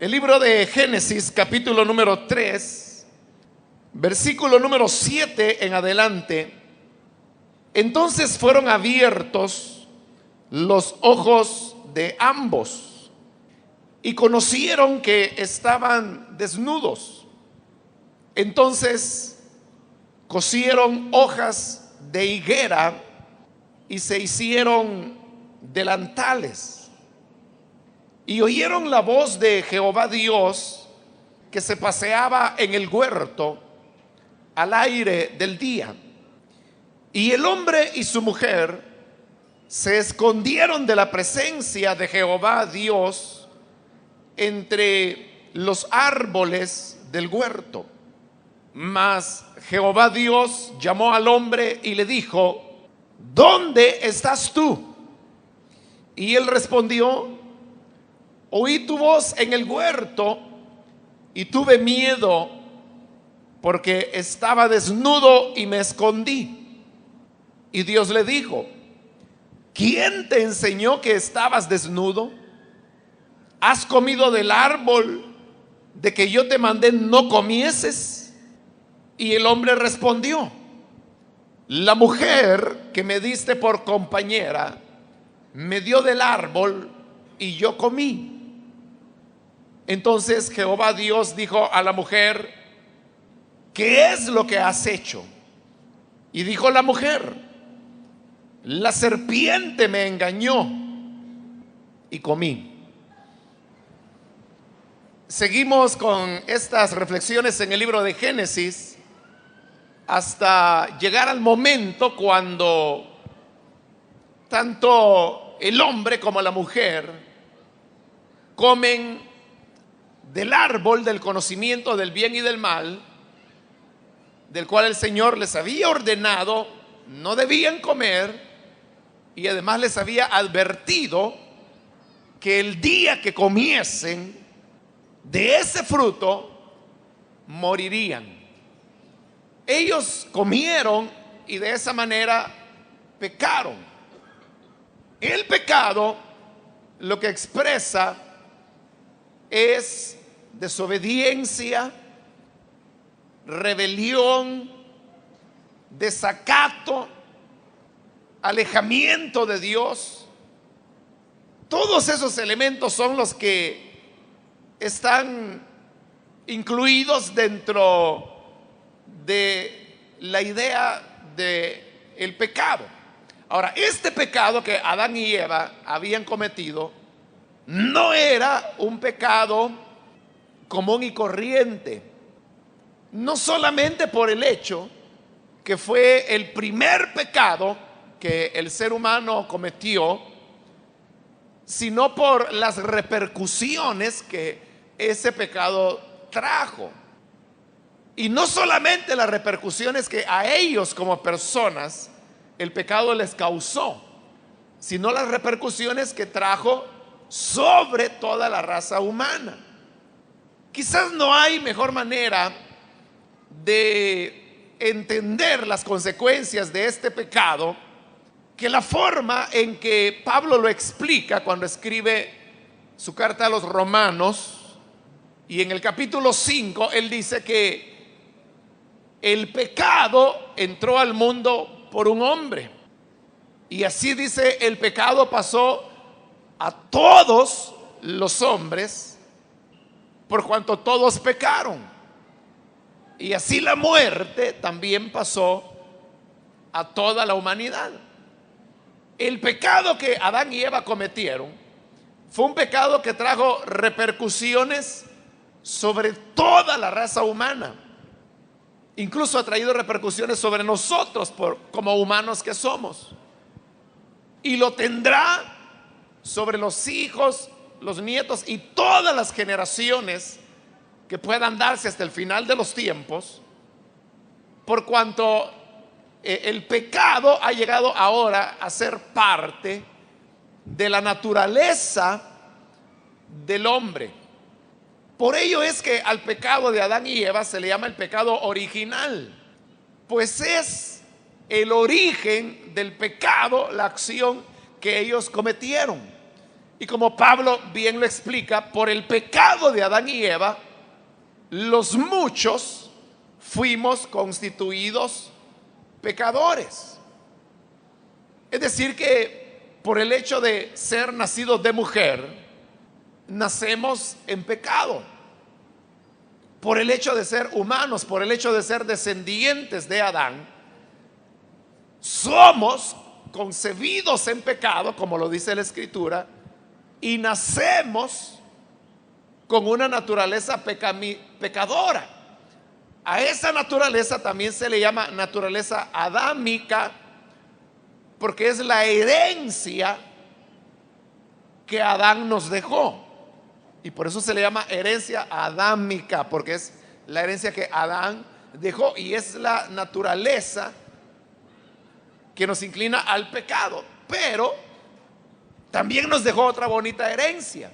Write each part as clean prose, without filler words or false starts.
El libro de Génesis, capítulo número 3, versículo número 7 en adelante. Entonces fueron abiertos los ojos de ambos y conocieron que estaban desnudos. Entonces cosieron hojas de higuera y se hicieron delantales. Y oyeron la voz de Jehová Dios que se paseaba en el huerto al aire del día. Y el hombre y su mujer se escondieron de la presencia de Jehová Dios entre los árboles del huerto. Mas Jehová Dios llamó al hombre y le dijo: ¿dónde estás tú? Y él respondió: oí tu voz en el huerto y tuve miedo porque estaba desnudo y me escondí. Y Dios le dijo: ¿quién te enseñó que estabas desnudo? ¿Has comido del árbol de que yo te mandé no comieses? Y el hombre respondió: la mujer que me diste por compañera me dio del árbol y yo comí. Entonces Jehová Dios dijo a la mujer: ¿qué es lo que has hecho? Y dijo la mujer: la serpiente me engañó y comí. Seguimos con estas reflexiones en el libro de Génesis hasta llegar al momento cuando tanto el hombre como la mujer comen del árbol del conocimiento del bien y del mal, del cual el Señor les había ordenado no debían comer, y además les había advertido que el día que comiesen de ese fruto morirían. Ellos comieron y de esa manera pecaron. El pecado lo que expresa es desobediencia, rebelión, desacato, alejamiento de Dios. Todos esos elementos son los que están incluidos dentro de la idea de el pecado. Ahora, este pecado que Adán y Eva habían cometido no era un pecado común y corriente, no solamente por el hecho que fue el primer pecado que el ser humano cometió, sino por las repercusiones que ese pecado trajo. Y no solamente las repercusiones que a ellos como personas el pecado les causó, sino las repercusiones que trajo sobre toda la raza humana. Quizás no hay mejor manera de entender las consecuencias de este pecado que la forma en que Pablo lo explica cuando escribe su carta a los Romanos. Y en el capítulo 5 él dice que el pecado entró al mundo por un hombre, y así dice: el pecado pasó a todos los hombres por cuanto todos pecaron, y así la muerte también pasó a toda la humanidad. El pecado que Adán y Eva cometieron fue un pecado que trajo repercusiones sobre toda la raza humana. Incluso ha traído repercusiones sobre nosotros como humanos que somos, y lo tendrá sobre los hijos, los nietos y todas las generaciones que puedan darse hasta el final de los tiempos, por cuanto el pecado ha llegado ahora a ser parte de la naturaleza del hombre. Por ello es que al pecado de Adán y Eva se le llama el pecado original, pues es el origen del pecado, la acción que ellos cometieron. Y como Pablo bien lo explica, por el pecado de Adán y Eva, los muchos fuimos constituidos pecadores. Es decir, que por el hecho de ser nacidos de mujer, nacemos en pecado. Por el hecho de ser humanos, por el hecho de ser descendientes de Adán, somos concebidos en pecado, como lo dice la Escritura, y nacemos con una naturaleza pecadora. A esa naturaleza también se le llama naturaleza adámica, porque es la herencia que Adán nos dejó. Y por eso se le llama herencia adámica, porque es la herencia que Adán dejó y es la naturaleza que nos inclina al pecado. Pero también nos dejó otra bonita herencia,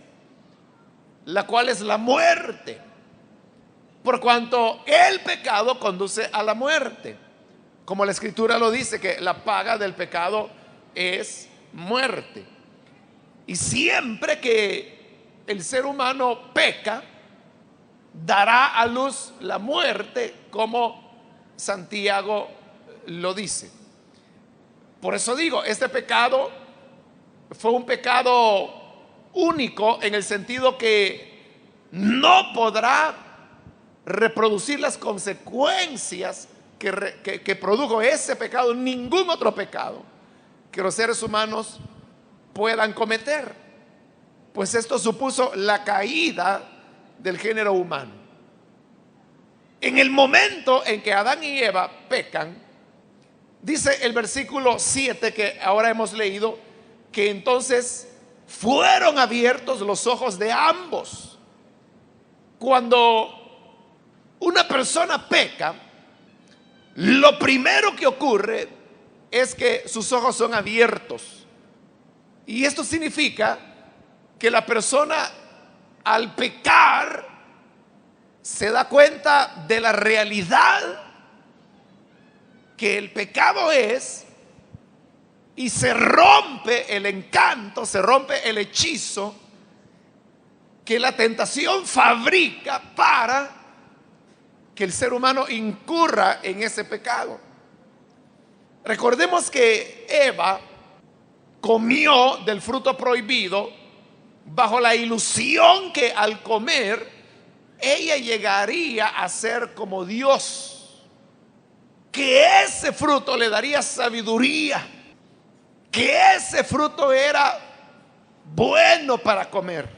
la cual es la muerte, por cuanto el pecado conduce a la muerte. Como la Escritura lo dice, que la paga del pecado es muerte. Y siempre que el ser humano peca, dará a luz la muerte, como Santiago lo dice. Por eso digo, este pecado fue un pecado único en el sentido que no podrá reproducir las consecuencias que produjo ese pecado, ningún otro pecado que los seres humanos puedan cometer, pues esto supuso la caída del género humano. En el momento en que Adán y Eva pecan, dice el versículo 7 que ahora hemos leído, que entonces fueron abiertos los ojos de ambos. Cuando una persona peca, lo primero que ocurre es que sus ojos son abiertos. Y esto significa que la persona, al pecar, se da cuenta de la realidad que el pecado es, y se rompe el encanto, se rompe el hechizo que la tentación fabrica para que el ser humano incurra en ese pecado. Recordemos que Eva comió del fruto prohibido bajo la ilusión que al comer ella llegaría a ser como Dios, que ese fruto le daría sabiduría, que ese fruto era bueno para comer,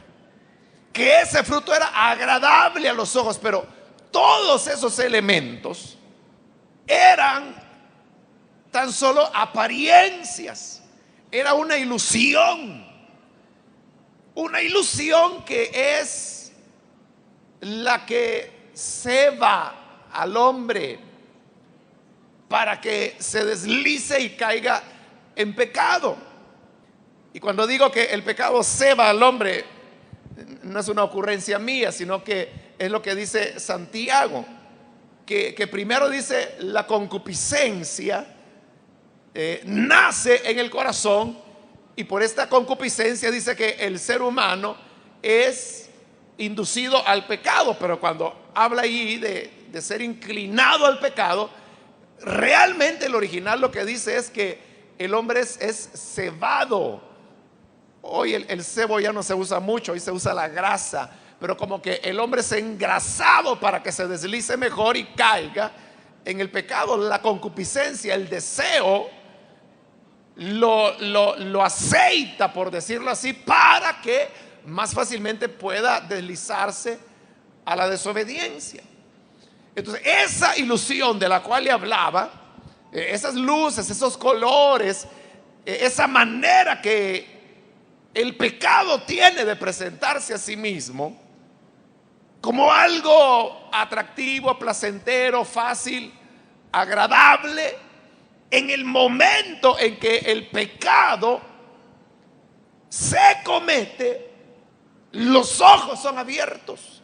que ese fruto era agradable a los ojos. Pero todos esos elementos eran tan solo apariencias, era una ilusión que es la que ceba al hombre para que se deslice y caiga en pecado. Y cuando digo que el pecado ceba al hombre, no es una ocurrencia mía, sino que es lo que dice Santiago, que primero dice la concupiscencia nace en el corazón, y por esta concupiscencia dice que el ser humano es inducido al pecado. Pero cuando habla ahí de ser inclinado al pecado, realmente el original lo que dice es que el hombre es cebado. Hoy el cebo ya no se usa mucho, hoy se usa la grasa, pero como que el hombre es engrasado para que se deslice mejor y caiga en el pecado. La concupiscencia, el deseo, lo aceita, por decirlo así, para que más fácilmente pueda deslizarse a la desobediencia. Entonces, esa ilusión de la cual le hablaba, esas luces, esos colores, esa manera que el pecado tiene de presentarse a sí mismo como algo atractivo, placentero, fácil, agradable, en el momento en que el pecado se comete, los ojos son abiertos.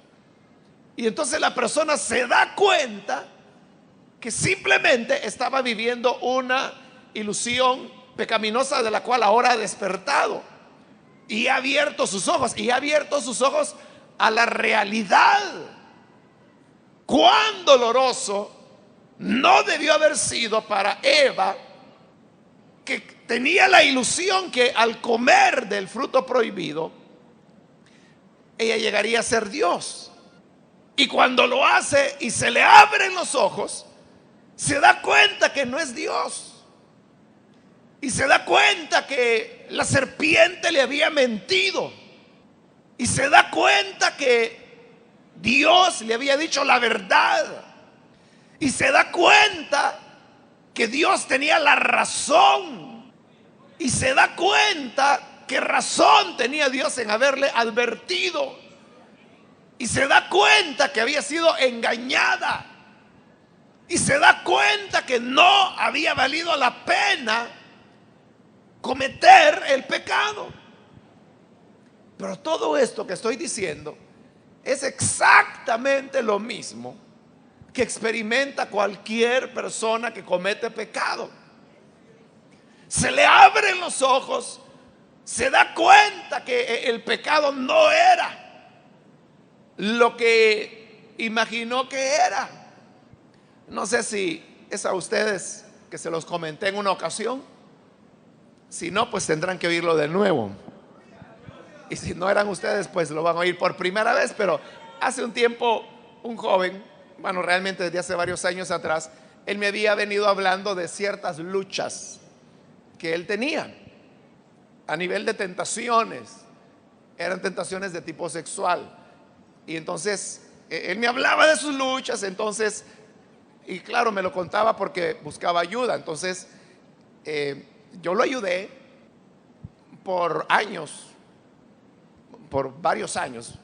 Y entonces la persona se da cuenta que simplemente estaba viviendo una ilusión pecaminosa de la cual ahora ha despertado. y ha abierto sus ojos, y ha abierto sus ojos a la realidad. Cuán doloroso no debió haber sido para Eva, que tenía la ilusión que al comer del fruto prohibido, ella llegaría a ser Dios. Y cuando lo hace y se le abren los ojos, se da cuenta que no es Dios. Y se da cuenta que la serpiente le había mentido. Y se da cuenta que Dios le había dicho la verdad. Y se da cuenta que Dios tenía la razón. Y se da cuenta que razón tenía Dios en haberle advertido. Y se da cuenta que había sido engañada. Y se da cuenta que no había valido la pena cometer el pecado. Pero todo esto que estoy diciendo es exactamente lo mismo que experimenta cualquier persona que comete pecado. Se le abren los ojos, se da cuenta que el pecado no era lo que imaginó que era. No sé si es a ustedes que se los comenté en una ocasión. Si no, pues tendrán que oírlo de nuevo. Y si no eran ustedes, pues lo van a oír por primera vez. Pero hace un tiempo, un joven, bueno, realmente desde hace varios años atrás, él me había venido hablando de ciertas luchas que él tenía a nivel de tentaciones. Eran tentaciones de tipo sexual. Y entonces él me hablaba de sus luchas. Entonces, y claro, me lo contaba porque buscaba ayuda. Entonces yo lo ayudé por años, por varios años.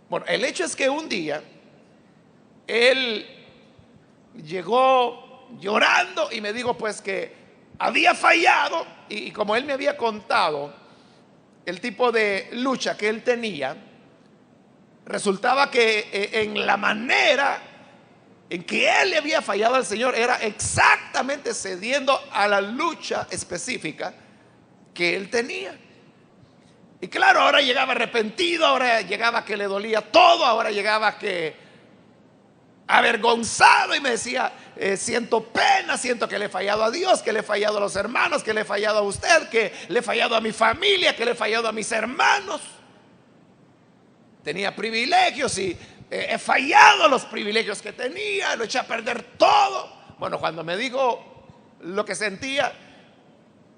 Bueno, el hecho es que un día él llegó llorando y me dijo pues que había fallado. Y como él me había contado el tipo de lucha que él tenía, resultaba que en la manera en que él le había fallado al Señor era exactamente cediendo a la lucha específica que él tenía. Y claro, ahora llegaba arrepentido, ahora llegaba que le dolía todo, ahora llegaba que avergonzado y me decía, siento pena, siento que le he fallado a Dios, que le he fallado a los hermanos, que le he fallado a usted, que le he fallado a mi familia, que le he fallado a mis hermanos. Tenía privilegios y he fallado los privilegios que tenía, lo eché a perder todo. Bueno, cuando me dijo lo que sentía,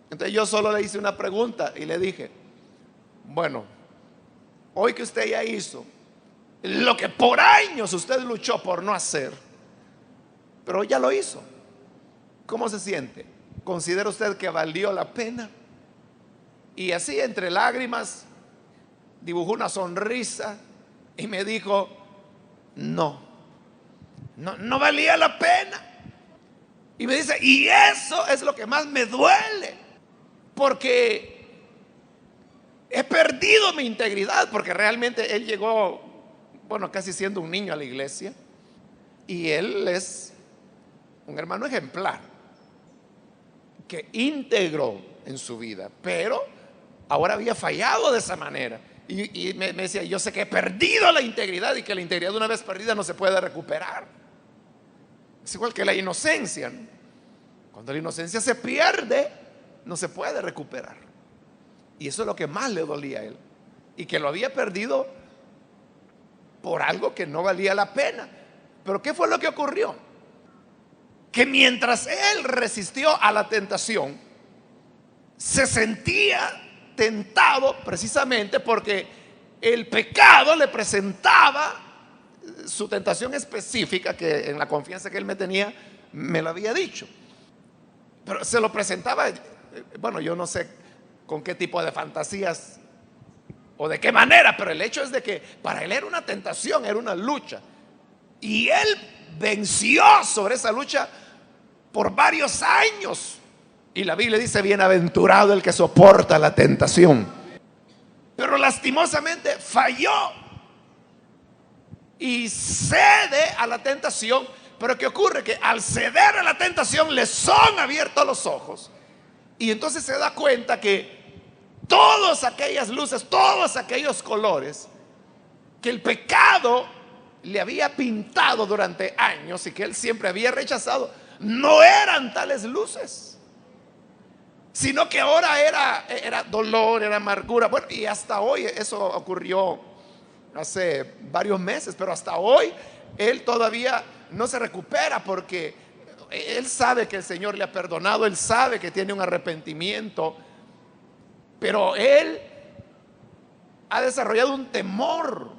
entonces yo solo le hice una pregunta y le dije, bueno, hoy que usted ya hizo lo que por años usted luchó por no hacer, pero ya lo hizo, ¿cómo se siente? ¿Considera usted que valió la pena? Y así entre lágrimas dibujó una sonrisa y me dijo, no valía la pena. Y me dice, y eso es lo que más me duele, porque he perdido mi integridad, porque realmente él llegó, bueno, casi siendo un niño a la iglesia, y él es un hermano ejemplar, que íntegro en su vida, pero ahora había fallado de esa manera. Y me decía, yo sé que he perdido la integridad y que la integridad una vez perdida no se puede recuperar. Es igual que la inocencia, ¿no? Cuando la inocencia se pierde, no se puede recuperar. Y eso es lo que más le dolía a él. Y que lo había perdido por algo que no valía la pena. Pero ¿qué fue lo que ocurrió? Que mientras él resistió a la tentación, se sentía tentado precisamente porque el pecado le presentaba su tentación específica, que en la confianza que él me tenía me lo había dicho, pero se lo presentaba, bueno, yo no sé con qué tipo de fantasías o de qué manera, pero el hecho es de que para él era una tentación, era una lucha, y él venció sobre esa lucha por varios años. Y la Biblia dice, bienaventurado el que soporta la tentación. Pero lastimosamente falló y cede a la tentación. Pero ¿qué ocurre? Que al ceder a la tentación le son abiertos los ojos. Y entonces se da cuenta que todas aquellas luces, todos aquellos colores que el pecado le había pintado durante años y que él siempre había rechazado, no eran tales luces, sino que ahora era dolor, era amargura. Bueno, y hasta hoy, eso ocurrió hace varios meses, pero hasta hoy él todavía no se recupera, porque él sabe que el Señor le ha perdonado, él sabe que tiene un arrepentimiento, pero él ha desarrollado un temor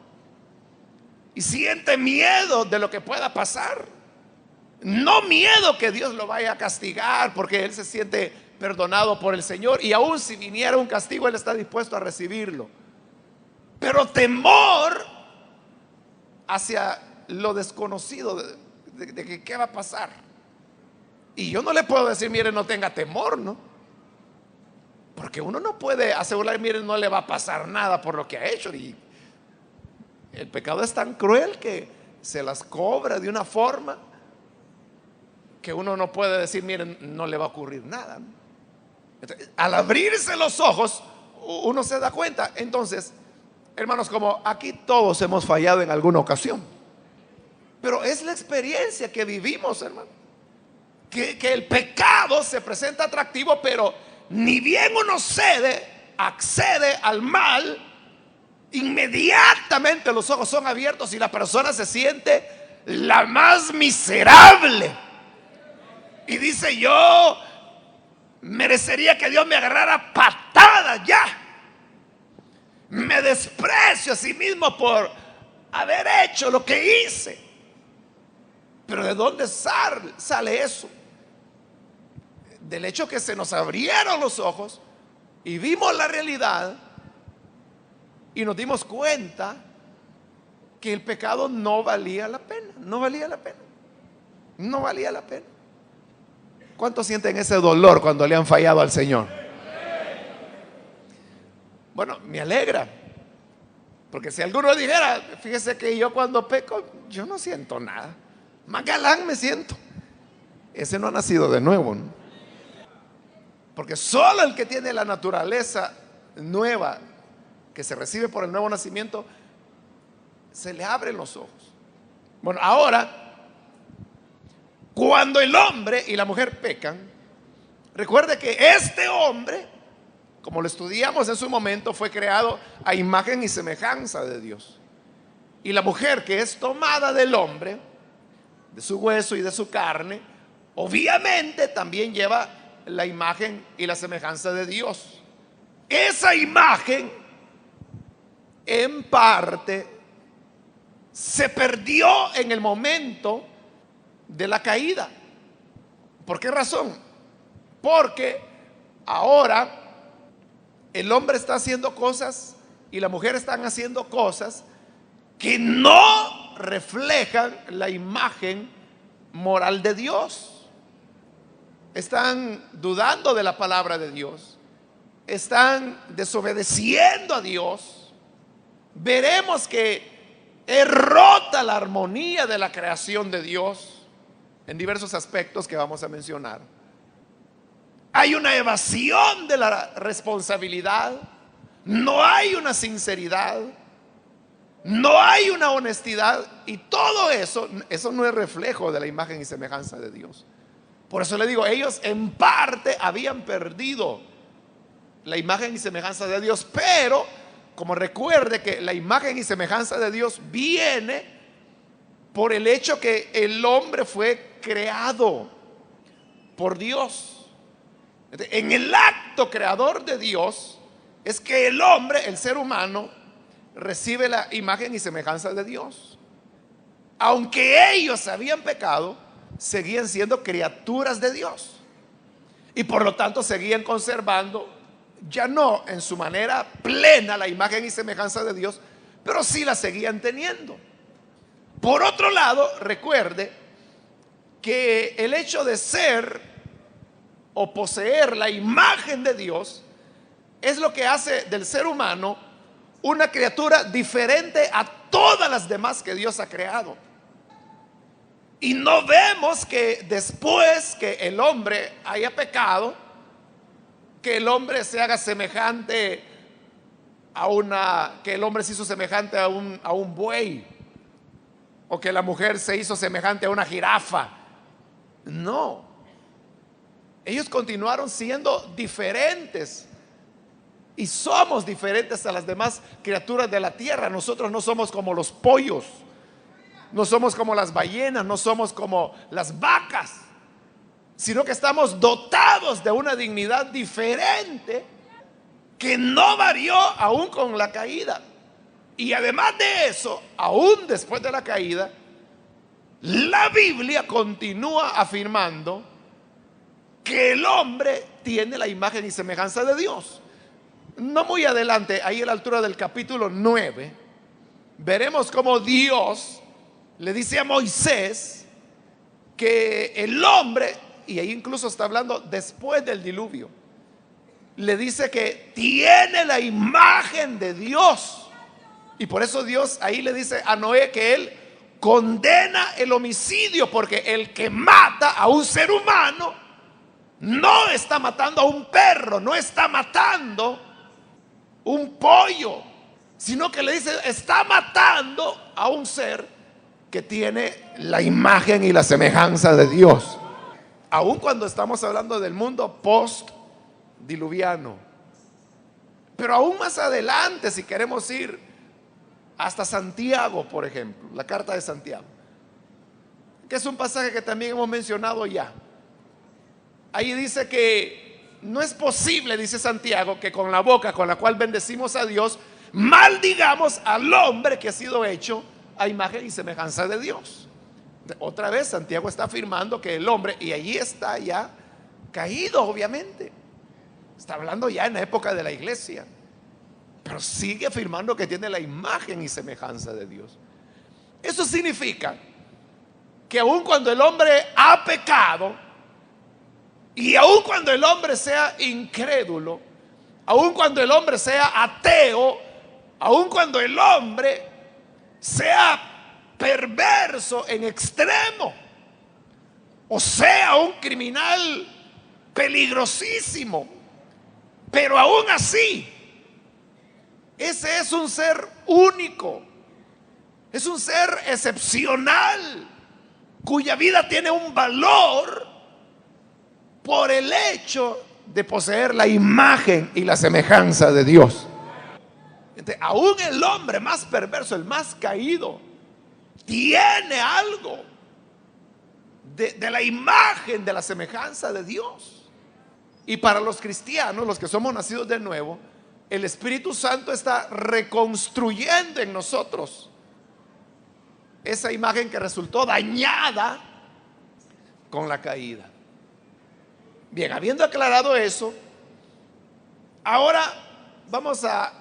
y siente miedo de lo que pueda pasar. No miedo que Dios lo vaya a castigar, porque él se siente perdonado por el Señor, y aún si viniera un castigo, él está dispuesto a recibirlo. Pero temor hacia lo desconocido, de que qué va a pasar. Y yo no le puedo decir, mire, no tenga temor, ¿no? Porque uno no puede asegurar, mire, no le va a pasar nada por lo que ha hecho. Y el pecado es tan cruel que se las cobra de una forma que uno no puede decir, miren, no le va a ocurrir nada. Entonces, al abrirse los ojos, uno se da cuenta. Entonces, hermanos, como aquí todos hemos fallado en alguna ocasión, pero es la experiencia que vivimos, hermano, que el pecado se presenta atractivo, pero ni bien uno accede al mal, inmediatamente los ojos son abiertos y la persona se siente la más miserable. Y dice, yo merecería que Dios me agarrara patadas ya. Me desprecio a sí mismo por haber hecho lo que hice. Pero ¿de dónde sale eso? Del hecho que se nos abrieron los ojos y vimos la realidad y nos dimos cuenta que el pecado no valía la pena, no valía la pena, no valía la pena. ¿Cuántos sienten ese dolor cuando le han fallado al Señor? Bueno, me alegra, porque si alguno dijera, fíjese que yo cuando peco, yo no siento nada, más galán me siento, ese no ha nacido de nuevo, ¿no? Porque solo el que tiene la naturaleza nueva, que se recibe por el nuevo nacimiento, se le abren los ojos. Bueno, ahora, cuando el hombre y la mujer pecan, recuerde que este hombre, como lo estudiamos en su momento, fue creado a imagen y semejanza de Dios. Y la mujer, que es tomada del hombre, de su hueso y de su carne, obviamente también lleva la imagen y la semejanza de Dios. Esa imagen, en parte, se perdió en el momento de la caída. ¿Por qué razón? Porque ahora el hombre está haciendo cosas y la mujer están haciendo cosas que no reflejan la imagen moral de Dios. Están dudando de la palabra de Dios, están desobedeciendo a Dios. Veremos que es rota la armonía de la creación de Dios en diversos aspectos que vamos a mencionar. Hay una evasión de la responsabilidad, no hay una sinceridad, no hay una honestidad, y todo eso no es reflejo de la imagen y semejanza de Dios. Por eso le digo, ellos en parte habían perdido la imagen y semejanza de Dios, pero como recuerde que la imagen y semejanza de Dios viene por el hecho que el hombre fue creado por Dios. En el acto creador de Dios es que el hombre, el ser humano, recibe la imagen y semejanza de Dios. Aunque ellos habían pecado, seguían siendo criaturas de Dios y por lo tanto seguían conservando, ya no en su manera plena, la imagen y semejanza de Dios, pero sí la seguían teniendo. Por otro lado, recuerde que el hecho de ser o poseer la imagen de Dios es lo que hace del ser humano una criatura diferente a todas las demás que Dios ha creado. Y no vemos que después que el hombre haya pecado, que el hombre se haga semejante que el hombre se hizo semejante a un buey, o que la mujer se hizo semejante a una jirafa. No, ellos continuaron siendo diferentes y somos diferentes a las demás criaturas de la tierra. Nosotros no somos como los pollos, no somos como las ballenas, no somos como las vacas, sino que estamos dotados de una dignidad diferente que no varió aún con la caída. Y además de eso, aún después de la caída, la Biblia continúa afirmando que el hombre tiene la imagen y semejanza de Dios. No muy adelante, ahí a la altura del capítulo 9, veremos cómo Dios le dice a Moisés que el hombre, y ahí incluso está hablando después del diluvio, le dice que tiene la imagen de Dios. Y por eso Dios ahí le dice a Noé que él condena el homicidio, porque el que mata a un ser humano no está matando a un perro, no está matando un pollo, sino que le dice, está matando a un ser que tiene la imagen y la semejanza de Dios. Aun cuando estamos hablando del mundo post-diluviano. Pero aún más adelante, si queremos ir hasta Santiago, por ejemplo, la carta de Santiago, que es un pasaje que también hemos mencionado ya. Ahí dice que no es posible, dice Santiago, que con la boca con la cual bendecimos a Dios, maldigamos al hombre que ha sido hecho a imagen y semejanza de Dios. Otra vez Santiago está afirmando que el hombre, y allí está ya caído, obviamente. Está hablando ya en la época de la iglesia, pero sigue afirmando que tiene la imagen y semejanza de Dios. Eso significa que aun cuando el hombre ha pecado, y aun cuando el hombre sea incrédulo, aun cuando el hombre sea ateo, aun cuando el hombre sea perverso en extremo, o sea un criminal peligrosísimo, pero aún así, ese es un ser único, es un ser excepcional, cuya vida tiene un valor por el hecho de poseer la imagen y la semejanza de Dios. Entonces, aún el hombre más perverso, el más caído, tiene algo de la imagen, de la semejanza de Dios. Y para los cristianos, los que somos nacidos de nuevo, el Espíritu Santo está reconstruyendo en nosotros esa imagen que resultó dañada con la caída. Bien, habiendo aclarado eso, ahora vamos a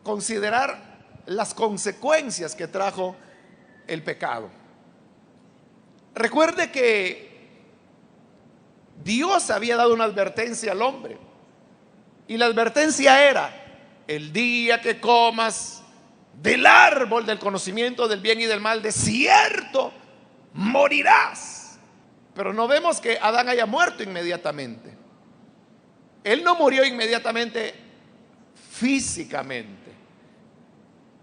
considerar las consecuencias que trajo el pecado. Recuerde que Dios había dado una advertencia al hombre, y la advertencia era: el día que comas del árbol del conocimiento del bien y del mal, de cierto morirás. Pero no vemos que Adán haya muerto inmediatamente. Él no murió inmediatamente físicamente.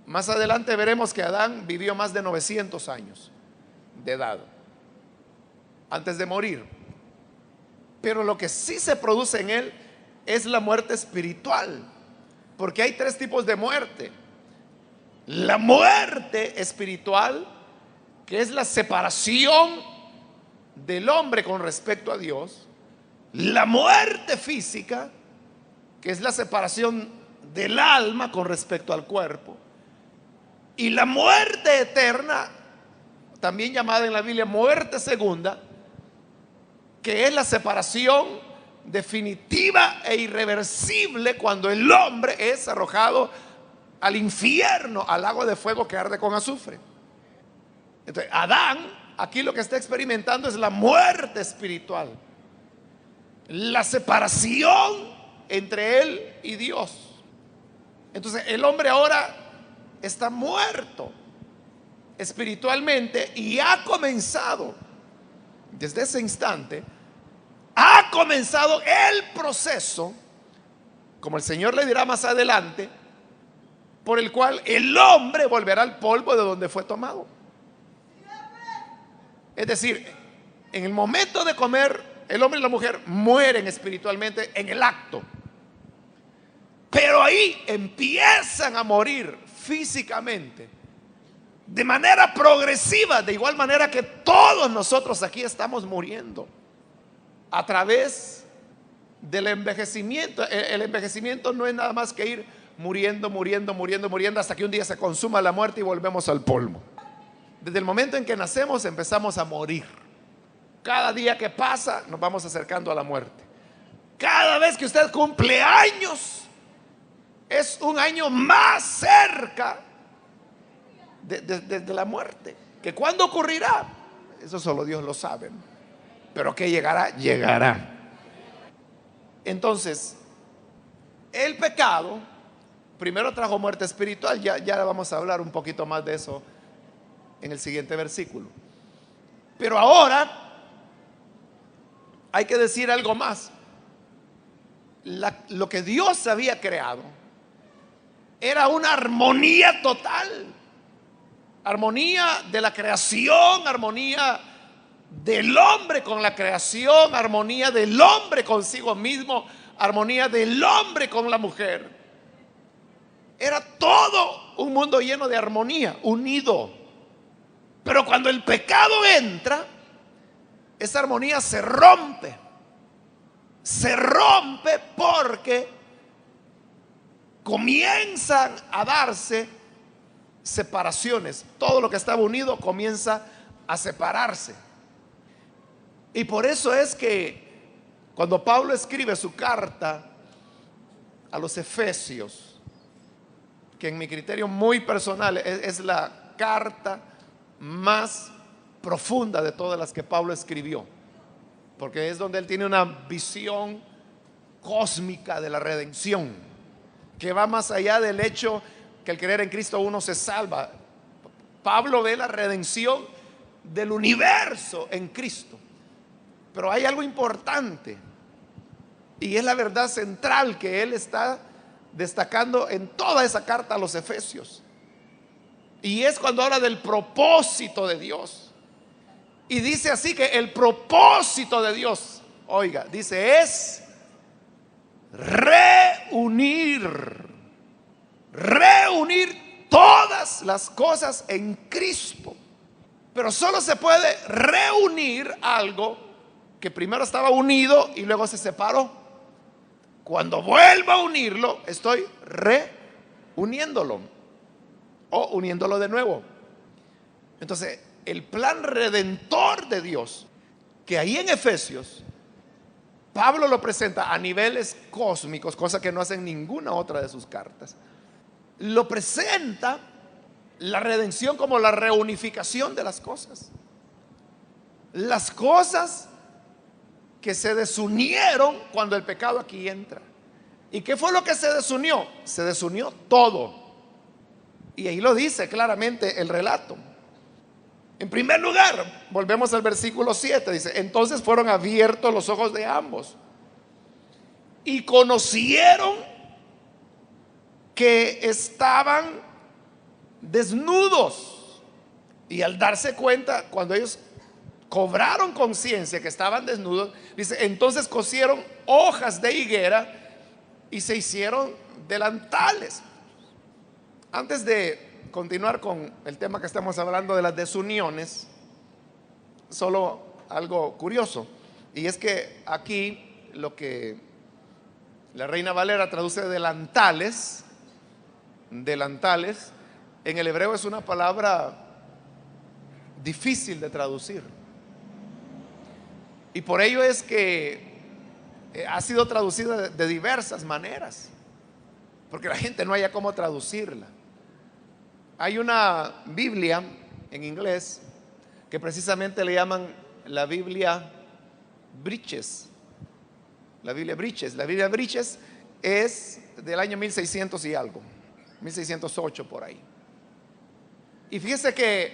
Más adelante veremos que Adán vivió más de 900 años de edad antes de morir. Pero lo que sí se produce en él es la muerte espiritual, porque hay tres tipos de muerte. La muerte espiritual, que es la separación del hombre con respecto a Dios. La muerte física, que es la separación del alma con respecto al cuerpo. Y la muerte eterna, también llamada en la Biblia muerte segunda, que es la separación definitiva e irreversible cuando el hombre es arrojado al infierno, al lago de fuego que arde con azufre. Entonces, Adán aquí lo que está experimentando es la muerte espiritual, la separación entre él y Dios. Entonces, el hombre ahora está muerto espiritualmente, y ha comenzado, desde ese instante, ha comenzado el proceso, como el Señor le dirá más adelante, por el cual el hombre volverá al polvo de donde fue tomado. Es decir, en el momento de comer, el hombre y la mujer mueren espiritualmente en el acto. Pero ahí empiezan a morir físicamente de manera progresiva, de igual manera que todos nosotros aquí estamos muriendo a través del envejecimiento. El envejecimiento no es nada más que ir muriendo, muriendo, muriendo, muriendo hasta que un día se consuma la muerte y volvemos al polvo. Desde el momento en que nacemos empezamos a morir. Cada día que pasa nos vamos acercando a la muerte. Cada vez que usted cumple años es un año más cerca de la muerte. ¿Que cuándo ocurrirá? Eso solo Dios lo sabe. Pero que llegará, llegará. Entonces, el pecado primero trajo muerte espiritual. Ya vamos a hablar un poquito más de eso en el siguiente versículo. Pero ahora hay que decir algo más. Lo que Dios había creado era una armonía total. Armonía de la creación, armonía del hombre con la creación, armonía del hombre consigo mismo, armonía del hombre con la mujer. Era todo un mundo lleno de armonía, unido. Pero cuando el pecado entra, esa armonía se rompe. Se rompe porque comienzan a darse separaciones. Todo lo que estaba unido comienza a separarse. Y por eso es que cuando Pablo escribe su carta a los Efesios, que en mi criterio muy personal es la carta más profunda de todas las que Pablo escribió, porque es donde él tiene una visión cósmica de la redención, que va más allá del hecho que al creer en Cristo uno se salva. Pablo ve la redención del universo en Cristo. Pero hay algo importante, y es la verdad central que él está destacando en toda esa carta a los Efesios. Y es cuando habla del propósito de Dios. Y dice así que el propósito de Dios, oiga, dice, es reunir todas las cosas en Cristo. Pero solo se puede reunir algo que primero estaba unido y luego se separó. Cuando vuelva a unirlo, estoy reuniéndolo o uniéndolo de nuevo. Entonces, el plan redentor de Dios, que ahí en Efesios Pablo lo presenta a niveles cósmicos, cosa que no hacen ninguna otra de sus cartas. Lo presenta la redención como la reunificación de las cosas. Las cosas que se desunieron cuando el pecado aquí entra. ¿Y qué fue lo que se desunió? Se desunió todo. Y ahí lo dice claramente el relato. En primer lugar, volvemos al versículo 7, dice, entonces fueron abiertos los ojos de ambos y conocieron que estaban desnudos. Y al darse cuenta, cuando ellos cobraron conciencia que estaban desnudos, dice, entonces cosieron hojas de higuera y se hicieron delantales. Antes de continuar con el tema que estamos hablando de las desuniones, solo algo curioso, y es que aquí lo que la Reina Valera traduce delantales, en el hebreo es una palabra difícil de traducir, y por ello es que ha sido traducida de diversas maneras, porque la gente no haya cómo traducirla. Hay una Biblia en inglés que precisamente le llaman la Biblia Bridges. La Biblia Bridges. La Biblia Bridges es del año 1600 y algo, 1608 por ahí. Y fíjese que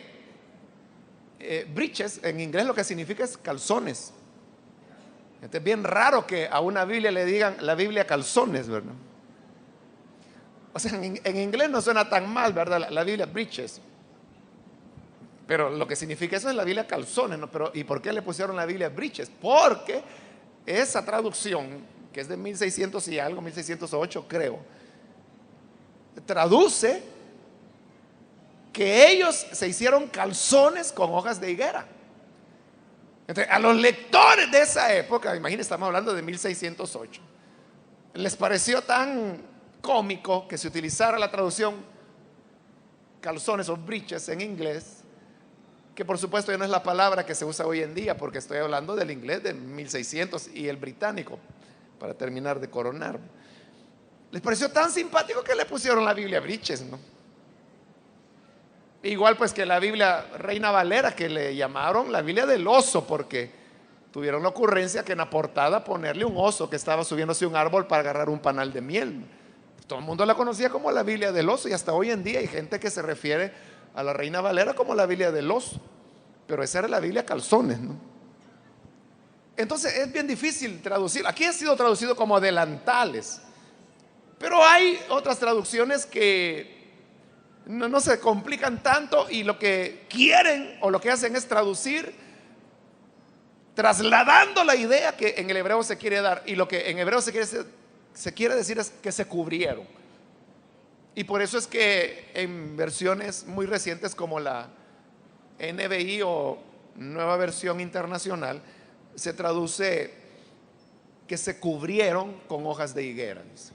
breeches en inglés lo que significa es calzones. Es bien raro que a una Biblia le digan la Biblia calzones, ¿verdad? O sea, en inglés no suena tan mal, ¿verdad? La Biblia breeches. Pero lo que significa eso es la Biblia calzones, ¿no? Pero ¿y por qué le pusieron la Biblia breeches? Porque esa traducción, que es de 1600 y algo, 1608 creo, traduce que ellos se hicieron calzones con hojas de higuera. Entonces, a los lectores de esa época, imagínense, estamos hablando de 1608, les pareció tan cómico que se utilizara la traducción calzones o breeches en inglés, que por supuesto ya no es la palabra que se usa hoy en día, porque estoy hablando del inglés de 1600 y el británico, para terminar de coronar. Les pareció tan simpático que le pusieron la Biblia breeches, ¿no? Igual pues que la Biblia Reina Valera, que le llamaron la Biblia del oso, porque tuvieron la ocurrencia que en la portada ponerle un oso que estaba subiéndose a un árbol para agarrar un panal de miel. Todo el mundo la conocía como la Biblia del oso, y hasta hoy en día hay gente que se refiere a la Reina Valera como la Biblia del oso, pero esa era la Biblia calzones, ¿no? Entonces es bien difícil traducir. Aquí ha sido traducido como delantales, pero hay otras traducciones que no se complican tanto, y lo que quieren o lo que hacen es traducir trasladando la idea que en el hebreo se quiere dar, y lo que en hebreo se quiere decir es que se cubrieron. Y por eso es que en versiones muy recientes como la NBI o Nueva Versión Internacional se traduce que se cubrieron con hojas de higuera, dice.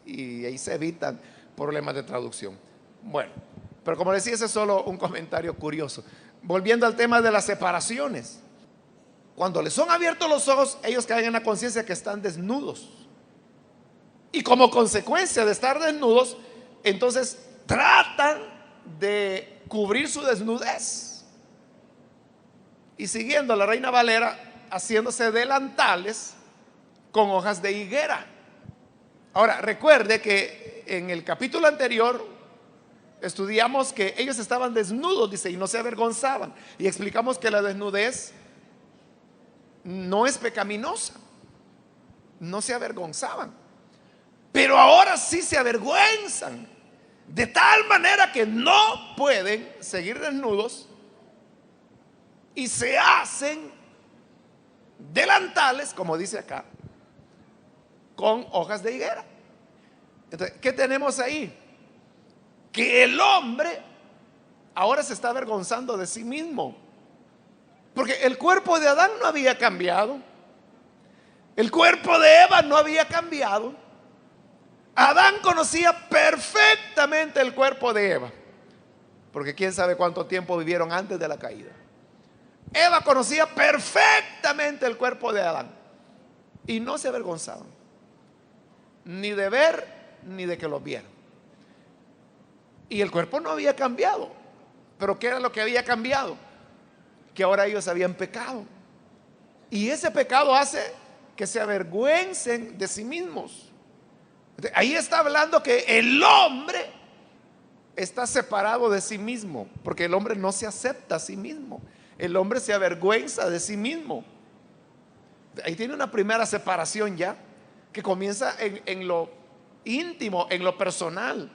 Y ahí se evitan problemas de traducción. Bueno, pero como decía, ese es solo un comentario curioso. Volviendo al tema de las separaciones, cuando les son abiertos los ojos, ellos caen en la conciencia que están desnudos, y como consecuencia de estar desnudos, entonces tratan de cubrir su desnudez, y siguiendo a la Reina Valera, haciéndose delantales con hojas de higuera. Ahora, recuerde que en el capítulo anterior estudiamos que ellos estaban desnudos, dice, y no se avergonzaban, y explicamos que la desnudez no es pecaminosa, no se avergonzaban. Pero ahora sí se avergüenzan, de tal manera que no pueden seguir desnudos y se hacen delantales, como dice acá, con hojas de higuera. Entonces, ¿qué tenemos ahí? Que el hombre ahora se está avergonzando de sí mismo, porque el cuerpo de Adán no había cambiado, el cuerpo de Eva no había cambiado. Adán conocía perfectamente el cuerpo de Eva, porque quién sabe cuánto tiempo vivieron antes de la caída. Eva conocía perfectamente el cuerpo de Adán y no se avergonzaban ni de ver ni de que lo vieran. Y el cuerpo no había cambiado. Pero ¿qué era lo que había cambiado? Que ahora ellos habían pecado, y ese pecado hace que se avergüencen de sí mismos. Ahí está hablando que el hombre está separado de sí mismo, porque el hombre no se acepta a sí mismo, el hombre se avergüenza de sí mismo. Ahí tiene una primera separación ya, que comienza en lo íntimo, en lo personal.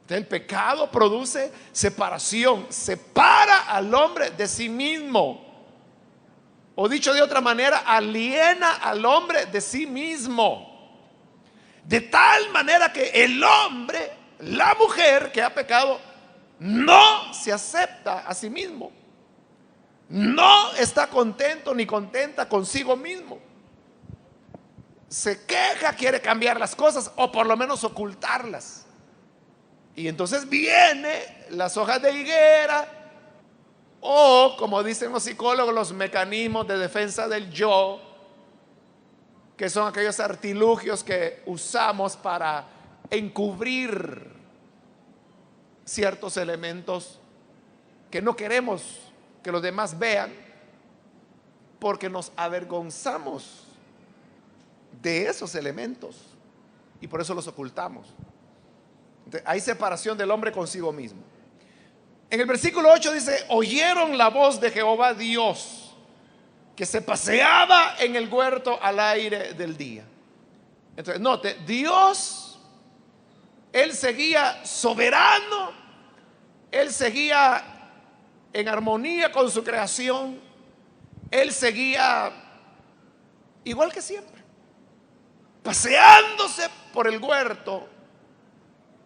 El pecado produce separación, separa al hombre de sí mismo, o dicho de otra manera, aliena al hombre de sí mismo. De tal manera que el hombre, la mujer que ha pecado, no se acepta a sí mismo, no está contento ni contenta consigo mismo, se queja, quiere cambiar las cosas o por lo menos ocultarlas. Y entonces viene las hojas de higuera, o como dicen los psicólogos, los mecanismos de defensa del yo, que son aquellos artilugios que usamos para encubrir ciertos elementos que no queremos que los demás vean, porque nos avergonzamos de esos elementos y por eso los ocultamos. Entonces, hay separación del hombre consigo mismo. En el versículo 8 dice: oyeron la voz de Jehová Dios, que se paseaba en el huerto al aire del día. Entonces, note, Dios Él seguía soberano, Él seguía en armonía con su creación, Él seguía igual que siempre, paseándose por el huerto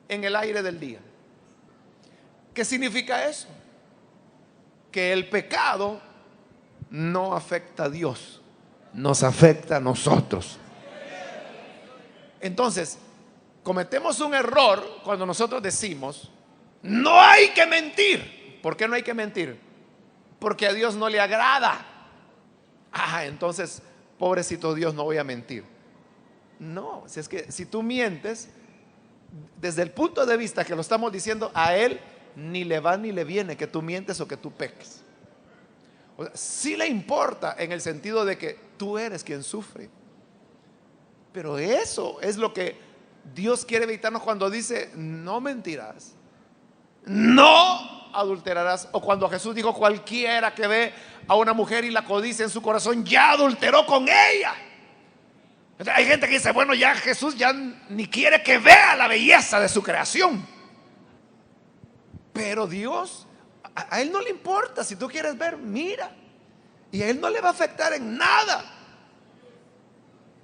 en el aire del día. ¿Qué significa eso? Que el pecado no afecta a Dios, nos afecta a nosotros. Entonces, cometemos un error cuando nosotros decimos, no hay que mentir. ¿Por qué no hay que mentir? Porque a Dios no le agrada. Entonces, pobrecito Dios, no voy a mentir. No, si es que si tú mientes, desde el punto de vista que lo estamos diciendo, a Él ni le va ni le viene que tú mientes o que tú peques. O sea, sí le importa en el sentido de que tú eres quien sufre. Pero eso es lo que Dios quiere evitarnos cuando dice, no mentirás, no adulterarás. O cuando Jesús dijo, cualquiera que ve a una mujer y la codicia en su corazón, ya adulteró con ella. Hay gente que dice, bueno, ya Jesús ya ni quiere que vea la belleza de su creación. Pero Dios, a Él no le importa. Si tú quieres ver, mira. Y a Él no le va a afectar en nada.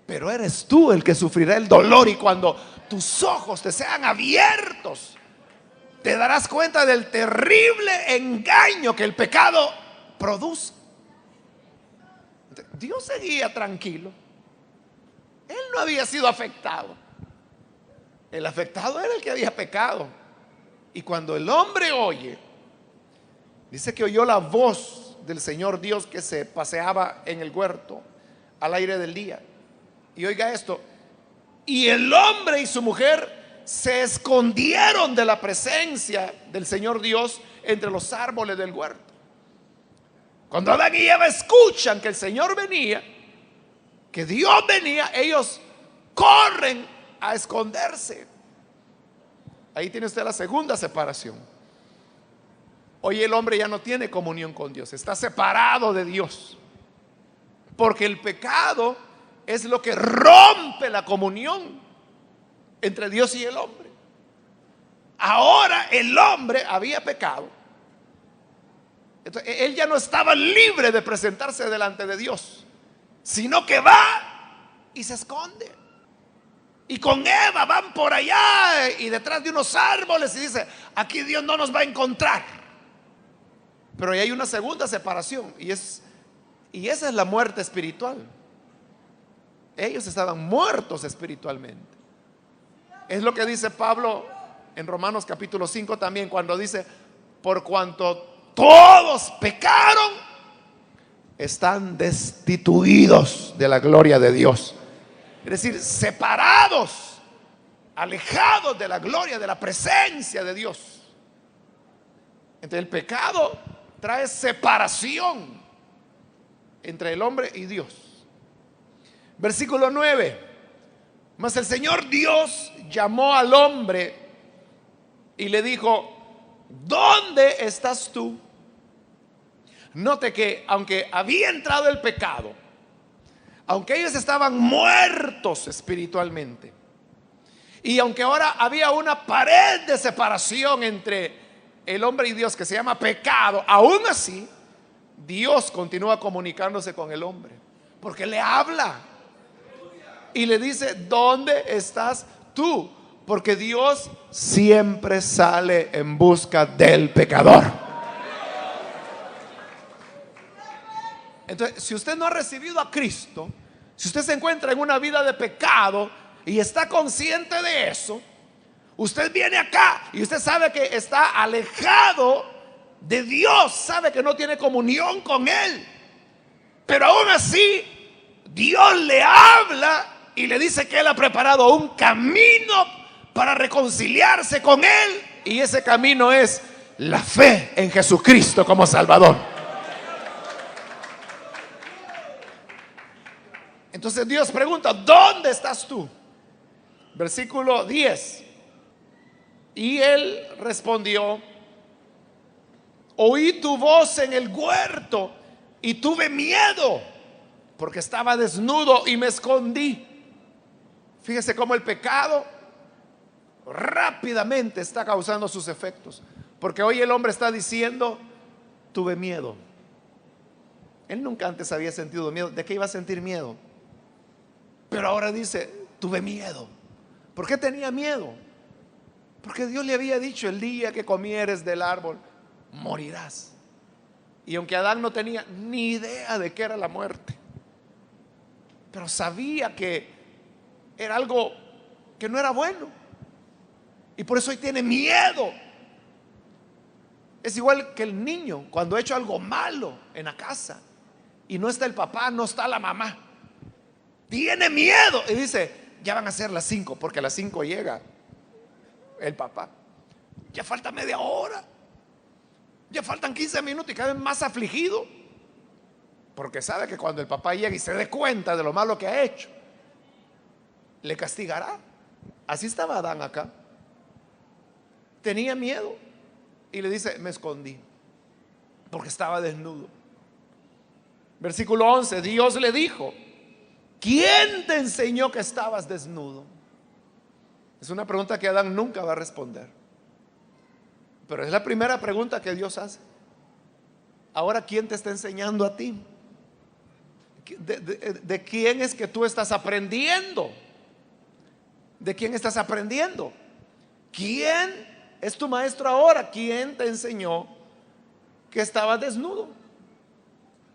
Pero eres tú el que sufrirá el dolor. Y cuando tus ojos te sean abiertos, te darás cuenta del terrible engaño que el pecado produce. Dios seguía tranquilo. Él no había sido afectado. El afectado era el que había pecado. Y cuando el hombre oye, dice que oyó la voz del Señor Dios que se paseaba en el huerto al aire del día. Y oiga esto, y el hombre y su mujer se escondieron de la presencia del Señor Dios entre los árboles del huerto. Cuando Adán y Eva escuchan que el Señor venía, que Dios venía, ellos corren a esconderse. Ahí tiene usted la segunda separación. Hoy el hombre ya no tiene comunión con Dios, está separado de Dios, porque el pecado es lo que rompe la comunión entre Dios y el hombre. Ahora el hombre había pecado. Entonces, él ya no estaba libre de presentarse delante de Dios, sino que va y se esconde. Y con Eva van por allá y detrás de unos árboles y dice, aquí Dios no nos va a encontrar. Pero ahí hay una segunda separación y esa es la muerte espiritual. Ellos estaban muertos espiritualmente. Es lo que dice Pablo en Romanos capítulo 5 también, cuando dice, por cuanto todos pecaron, están destituidos de la gloria de Dios. Es decir, separados, alejados de la gloria, de la presencia de Dios. Entonces el pecado trae separación entre el hombre y Dios. Versículo 9. Mas el Señor Dios llamó al hombre y le dijo, ¿dónde estás tú? Note que aunque había entrado el pecado, aunque ellos estaban muertos espiritualmente, y aunque ahora había una pared de separación entre el hombre y Dios que se llama pecado, aún así Dios continúa comunicándose con el hombre, porque le habla y le dice, ¿dónde estás tú? Porque Dios siempre sale en busca del pecador. Entonces, si usted no ha recibido a Cristo, si usted se encuentra en una vida de pecado y está consciente de eso, usted viene acá y usted sabe que está alejado de Dios, sabe que no tiene comunión con Él, pero aún así Dios le habla y le dice que Él ha preparado un camino para reconciliarse con Él, y ese camino es la fe en Jesucristo como Salvador. Entonces Dios pregunta, ¿dónde estás tú? Versículo 10. Y él respondió, oí tu voz en el huerto y tuve miedo, porque estaba desnudo y me escondí. Fíjese cómo el pecado rápidamente está causando sus efectos. Porque hoy el hombre está diciendo, tuve miedo. Él nunca antes había sentido miedo. ¿De qué iba a sentir miedo? Pero ahora dice, tuve miedo. ¿Por qué tenía miedo? Porque Dios le había dicho, el día que comieres del árbol, morirás. Y aunque Adán no tenía ni idea de qué era la muerte, pero sabía que era algo que no era bueno. Y por eso hoy tiene miedo. Es igual que el niño cuando ha hecho algo malo en la casa y no está el papá, no está la mamá. Tiene miedo y dice, ya van a ser las 5, porque a las 5 llega el papá. Ya falta media hora. Ya faltan 15 minutos y cada vez más afligido. Porque sabe que cuando el papá llegue y se dé cuenta de lo malo que ha hecho, le castigará. Así estaba Adán acá. Tenía miedo y le dice, me escondí porque estaba desnudo. Versículo 11, Dios le dijo, ¿quién te enseñó que estabas desnudo? Es una pregunta que Adán nunca va a responder, pero es la primera pregunta que Dios hace. Ahora, ¿quién te está enseñando a ti? ¿De quién es que tú estás aprendiendo? ¿De quién estás aprendiendo? ¿Quién es tu maestro ahora? ¿Quién te enseñó que estabas desnudo?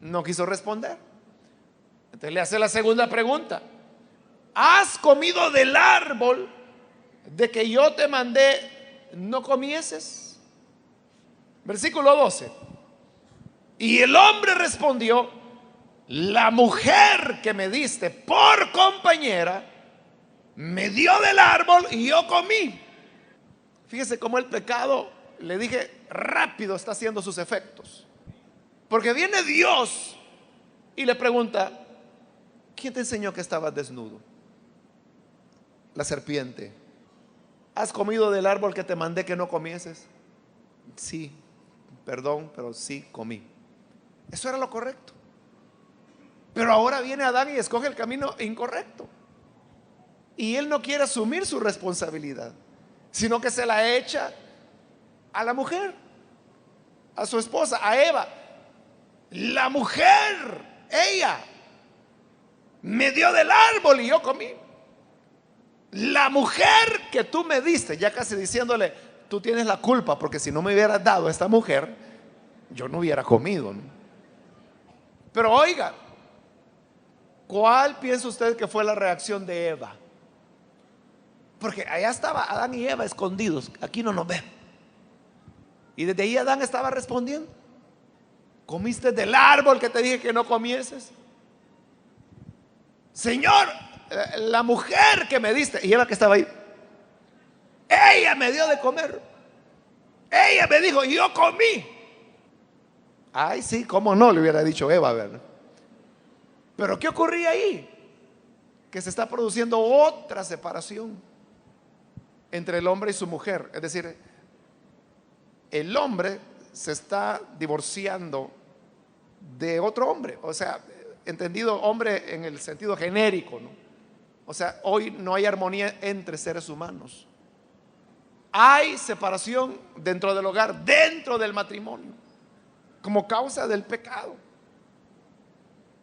No quiso responder. Entonces le hace la segunda pregunta. ¿Has comido del árbol de que yo te mandé no comieses? Versículo 12. Y el hombre respondió, la mujer que me diste por compañera me dio del árbol y yo comí. Fíjese cómo el pecado, le dije, rápido está haciendo sus efectos. Porque viene Dios y le pregunta, ¿quién te enseñó que estabas desnudo? La serpiente. ¿Has comido del árbol que te mandé que no comieses? Sí, perdón, pero sí comí. Eso era lo correcto. Pero ahora viene Adán y escoge el camino incorrecto. Y él no quiere asumir su responsabilidad, sino que se la echa a la mujer, a su esposa, a Eva. La mujer, ella, me dio del árbol y yo comí. La mujer que tú me diste, ya casi diciéndole, tú tienes la culpa, porque si no me hubieras dado a esta mujer, yo no hubiera comido, ¿no? Pero oiga, ¿cuál piensa usted que fue la reacción de Eva? Porque allá estaba Adán y Eva escondidos, aquí no nos ven. Y desde ahí Adán estaba respondiendo, ¿comiste del árbol que te dije que no comieses? Señor, la mujer que me diste, y Eva que estaba ahí, ella me dio de comer. Ella me dijo, y yo comí. Ay, sí, cómo no, le hubiera dicho Eva, ¿verdad? Pero ¿qué ocurría ahí? Que se está produciendo otra separación entre el hombre y su mujer. Es decir, el hombre se está divorciando de otro hombre. O sea, entendido hombre en el sentido genérico, ¿no? O sea, hoy no hay armonía entre seres humanos. Hay separación dentro del hogar, dentro del matrimonio, como causa del pecado.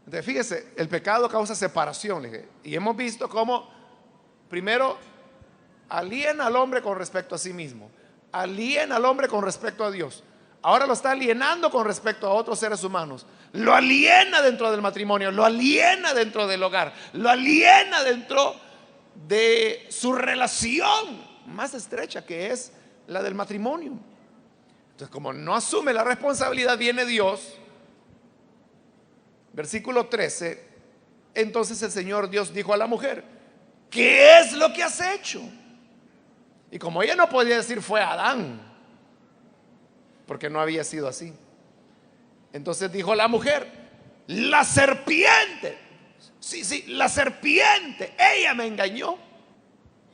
Entonces, fíjese, el pecado causa separación. Y hemos visto cómo primero aliena al hombre con respecto a sí mismo, aliena al hombre con respecto a Dios. Ahora lo está alienando con respecto a otros seres humanos. Lo aliena dentro del matrimonio, lo aliena dentro del hogar, lo aliena dentro de su relación más estrecha, que es la del matrimonio. Entonces, como no asume la responsabilidad, viene Dios. Versículo 13. Entonces el Señor Dios dijo a la mujer, ¿qué es lo que has hecho? Y como ella no podía decir fue Adán, porque no había sido así, entonces dijo la mujer, la serpiente, sí, la serpiente, ella me engañó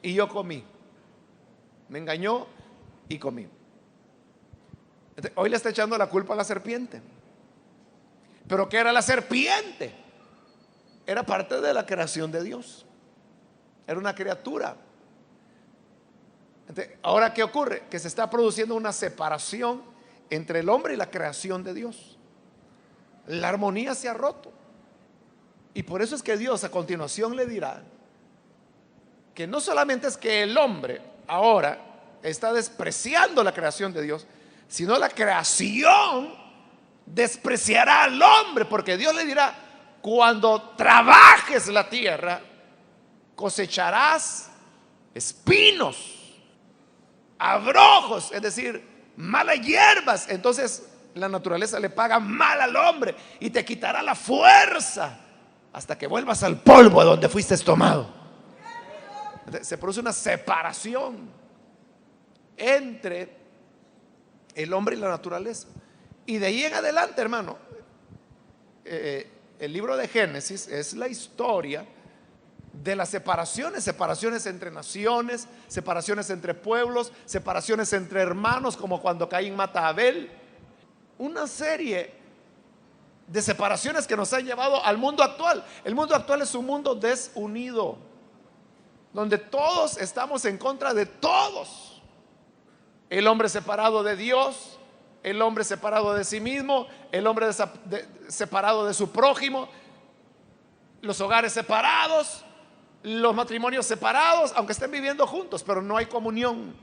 y yo comí. Me engañó y comí. Entonces, hoy le está echando la culpa a la serpiente. ¿Pero qué era la serpiente? Era parte de la creación de Dios. Era una criatura. Entonces, ahora, ¿qué ocurre? Que se está produciendo una separación entre el hombre y la creación de Dios. La armonía se ha roto. Y por eso es que Dios a continuación le dirá que no solamente es que el hombre ahora está despreciando la creación de Dios, sino la creación despreciará al hombre, porque Dios le dirá: cuando trabajes la tierra, cosecharás espinos, abrojos, es decir, malas hierbas. Entonces la naturaleza le paga mal al hombre y te quitará la fuerza hasta que vuelvas al polvo de donde fuiste tomado. Se produce una separación entre el hombre y la naturaleza. Y de ahí en adelante, hermano, el libro de Génesis es la historia de las separaciones entre naciones, separaciones entre pueblos, separaciones entre hermanos, como cuando Caín mata a Abel. Una serie de separaciones que nos han llevado al mundo actual. El mundo actual es un mundo desunido, donde todos estamos en contra de todos. El hombre separado de Dios, el hombre separado de sí mismo, el hombre separado de su prójimo, los hogares separados, los matrimonios separados, aunque estén viviendo juntos, pero no hay comunión.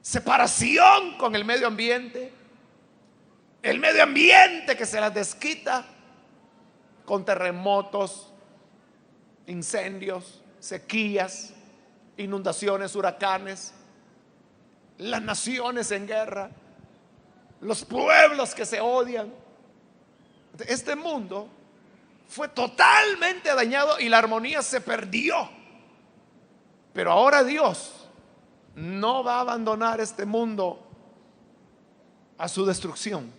Separación con el medio ambiente que se las desquita con terremotos, incendios, sequías, inundaciones, huracanes, las naciones en guerra, los pueblos que se odian. Este mundo fue totalmente dañado y la armonía se perdió. Pero ahora Dios no va a abandonar este mundo a su destrucción,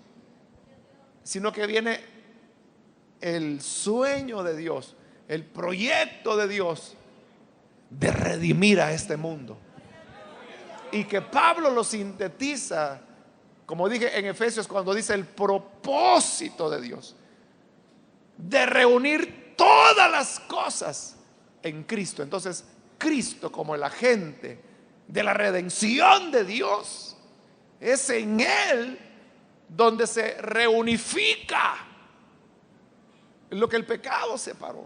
sino que viene el sueño de Dios, el proyecto de Dios de redimir a este mundo. Y que Pablo lo sintetiza, como dije en Efesios, cuando dice el propósito de Dios de reunir todas las cosas en Cristo. Entonces, Cristo, como el agente de la redención de Dios, es en Él donde se reunifica lo que el pecado separó,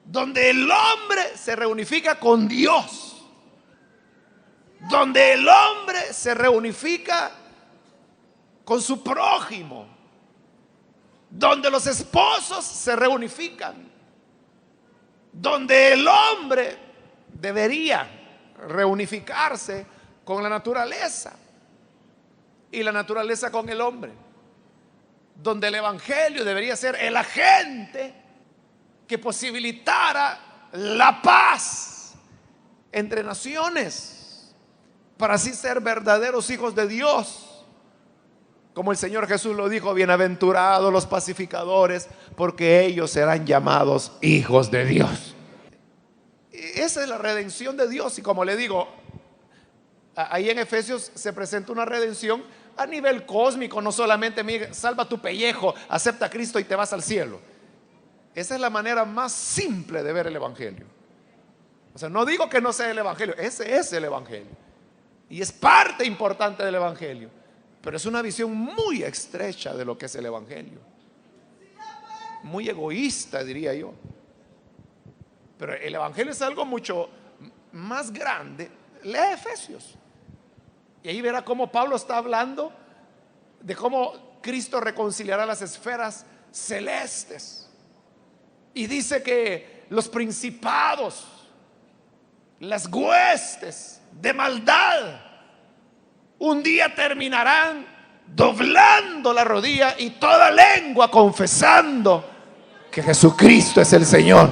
donde el hombre se reunifica con Dios, donde el hombre se reunifica con su prójimo, donde los esposos se reunifican, donde el hombre debería reunificarse con la naturaleza y la naturaleza con el hombre, donde el evangelio debería ser el agente que posibilitara la paz entre naciones, para así ser verdaderos hijos de Dios. Como el Señor Jesús lo dijo: bienaventurados los pacificadores, porque ellos serán llamados hijos de Dios. Esa es la redención de Dios. Y como le digo, ahí en Efesios se presenta una redención a nivel cósmico. No solamente: mire, salva tu pellejo, acepta a Cristo y te vas al cielo. Esa es la manera más simple de ver el evangelio. O sea, no digo que no sea el evangelio, ese es el evangelio y es parte importante del evangelio, pero es una visión muy estrecha de lo que es el evangelio, muy egoísta, diría yo. Pero el evangelio es algo mucho más grande. Lea Efesios y ahí verá cómo Pablo está hablando de cómo Cristo reconciliará las esferas celestes, y dice que los principados, las huestes de maldad, un día terminarán doblando la rodilla y toda lengua confesando que Jesucristo es el Señor.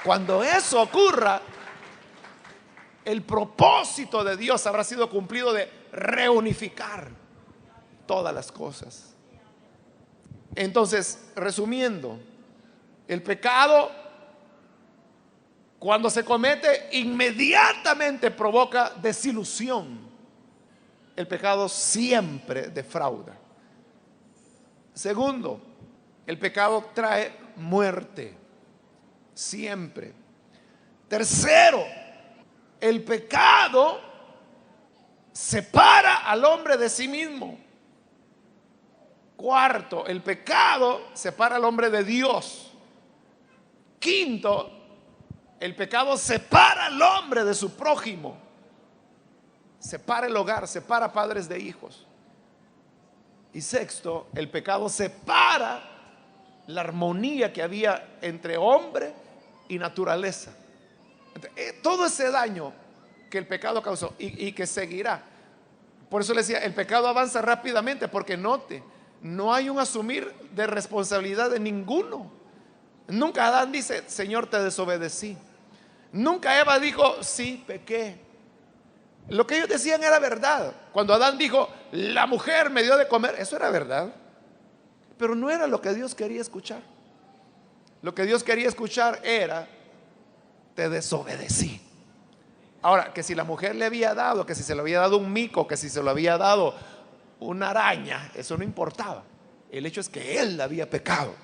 Cuando eso ocurra, el propósito de Dios habrá sido cumplido, de reunificar todas las cosas. Entonces, resumiendo, el pecado, cuando se comete, inmediatamente provoca desilusión. El pecado siempre defrauda. Segundo, el pecado trae muerte, siempre. Tercero, el pecado separa al hombre de sí mismo. Cuarto, el pecado separa al hombre de Dios. Quinto, el pecado separa al hombre de su prójimo. Separa el hogar, separa padres de hijos. Y sexto, el pecado separa la armonía que había entre hombre y naturaleza. Todo ese daño que el pecado causó y que seguirá. Por eso le decía, el pecado avanza rápidamente, porque note, no hay un asumir de responsabilidad de ninguno. Nunca Adán dice, Señor, te desobedecí. Nunca Eva dijo, sí, pequé. Lo que ellos decían era verdad. Cuando Adán dijo, la mujer me dio de comer, eso era verdad. Pero no era lo que Dios quería escuchar. Lo que Dios quería escuchar era, te desobedecí. Ahora, que si la mujer le había dado, que si se le había dado un mico, que si se lo había dado una araña, eso no importaba. El hecho es que él había pecado.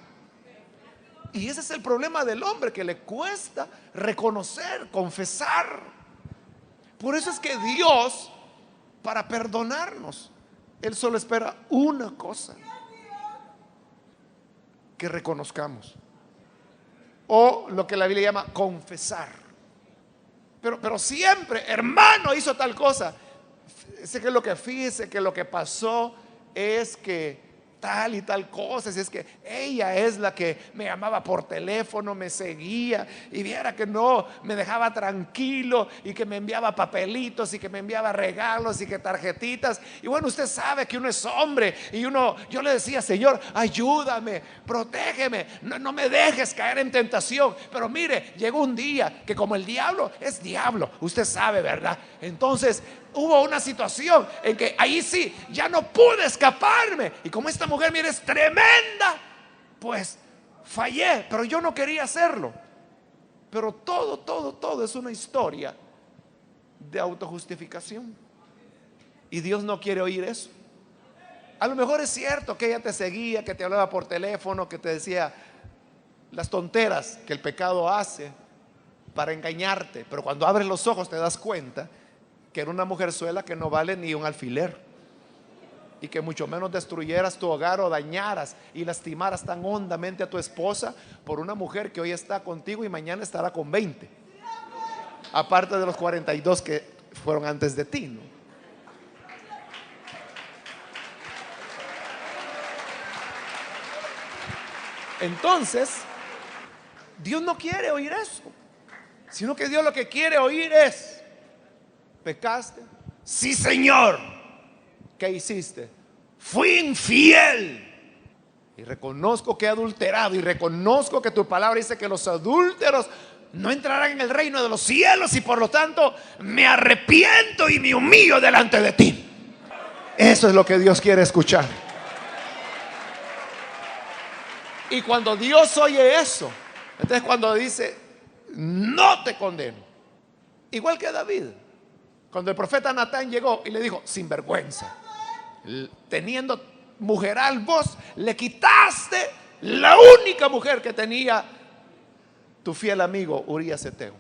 Y ese es el problema del hombre, que le cuesta reconocer, confesar. Por eso es que Dios, para perdonarnos, Él solo espera una cosa: que reconozcamos, o lo que la Biblia llama confesar. Pero siempre, hermano, hizo tal cosa. Fíjese que lo que pasó es que tal y tal cosa. Si es que ella es la que me llamaba por teléfono, me seguía, y viera que no me dejaba tranquilo, y que me enviaba papelitos, y que me enviaba regalos, y que tarjetitas. Y bueno, usted sabe que uno es hombre, y yo le decía, Señor, ayúdame, protégeme, no me dejes caer en tentación. Pero mire, llegó un día que, como el diablo es diablo, usted sabe, ¿verdad? Entonces hubo una situación en que ahí sí, ya no pude escaparme. Y como esta mujer, mire, es tremenda, pues fallé, pero yo no quería hacerlo. Pero todo es una historia de autojustificación. Y Dios no quiere oír eso. A lo mejor es cierto que ella te seguía, que te hablaba por teléfono, que te decía las tonteras que el pecado hace para engañarte. Pero cuando abres los ojos te das cuenta que era una mujerzuela que no vale ni un alfiler, y que mucho menos destruyeras tu hogar o dañaras y lastimaras tan hondamente a tu esposa por una mujer que hoy está contigo y mañana estará con 20, aparte de los 42 que fueron antes de ti, ¿no? Entonces, Dios no quiere oír eso, sino que Dios lo que quiere oír es: ¿pecaste? Sí, Señor. ¿Qué hiciste? Fui infiel, y reconozco que he adulterado, y reconozco que tu palabra dice que los adúlteros no entrarán en el reino de los cielos, y por lo tanto me arrepiento y me humillo delante de ti. Eso es lo que Dios quiere escuchar. Y cuando Dios oye eso, entonces cuando dice, no te condeno, igual que David, cuando el profeta Natán llegó y le dijo, sinvergüenza, teniendo mujeral vos, le quitaste la única mujer que tenía tu fiel amigo Urías Eteo.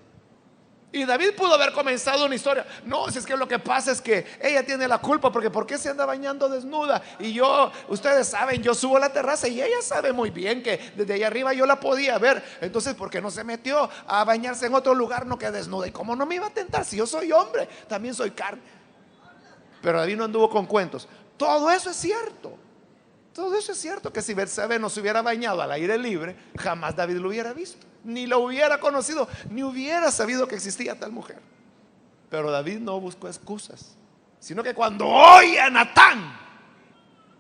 Y David pudo haber comenzado una historia. No, si es que lo que pasa es que ella tiene la culpa, porque ¿por qué se anda bañando desnuda? Y yo, ustedes saben, yo subo a la terraza y ella sabe muy bien que desde allá arriba yo la podía ver. Entonces, ¿por qué no se metió a bañarse en otro lugar, no que desnuda? ¿Y cómo no me iba a tentar? Si yo soy hombre, también soy carne. Pero David no anduvo con cuentos. Todo eso es cierto. Todo eso es cierto, que si Betsabé no se hubiera bañado al aire libre, jamás David lo hubiera visto, ni lo hubiera conocido, ni hubiera sabido que existía tal mujer. Pero David no buscó excusas, sino que cuando oye a Natán